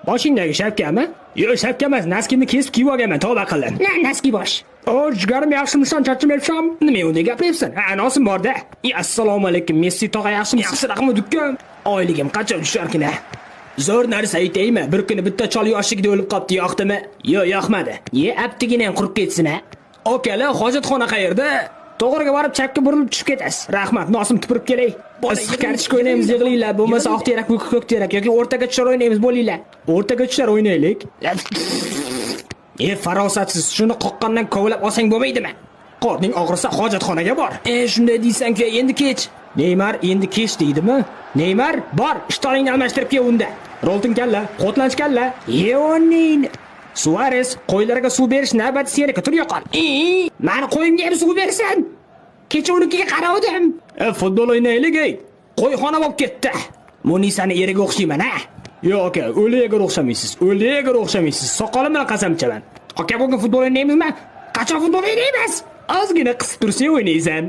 Boshingdagi shapkami? Yo'q, shapka emas, naskimni kesib kiyib olganman, tavba qildim. Naski bosh. O, jigarim yaxshimisan, charchamayapsan? Nima unday gapiryapsan? Ha, nosim bor-da. Assalomu alaykum, Messi tog'a yaxshimisiz? Yaxshi raqamli dukkan. Oyligim qancha tusharkin ha? Zo'r narsa aytaymi? Bir kuni bitta chol yoshligida o'lib qopti, yoqdimi? Yo'q, yoqmadi. Aptigina ham qurib ketsin ha. Okalar, hojatxona qayerda? To'g'riga borib chapga burilib tushib ketasiz. Rahmat, nosim tupurib kelay. Issiq kartoshka o'ynaymiz, yig'linglar. Bo'lmasa oq terak, ko'k terak yoki o'rtaga tushar o'ynaymiz, bo'linglar. O'rtaga tushar o'ynaylik. Farosatsiz, shuni qoqqandan kovlab olsang bo'lmaydimi? Qorning og'risa hojatxonaga bor. Shunday deysan-ku, endi kech. Neymar endi kech deydimi? Neymar, bor, ishtoningni almashtirib kel unda. Roltin kalla, qotlanch kalla. Yo'nin. Suarez, qo'ylarga suv berish navbati seniki, tur yo'qol. Meni qo'yimga ham suv bersan. Kecha unikiga qaradim. Futbol o'ynaylik, ey. Qo'yxona bo'lib ketdi. Munisani eriga o'xshayman, ha? Yo'q, aka, o'liga o'xshamaysiz. O'liga o'xshamaysiz. Soqolim bilan qasam ichaman. Aka, bugun futbol o'ynaymizmi? Qachon futbol o'ynaymiz? Ozgina qisib tursa o'ynaysan.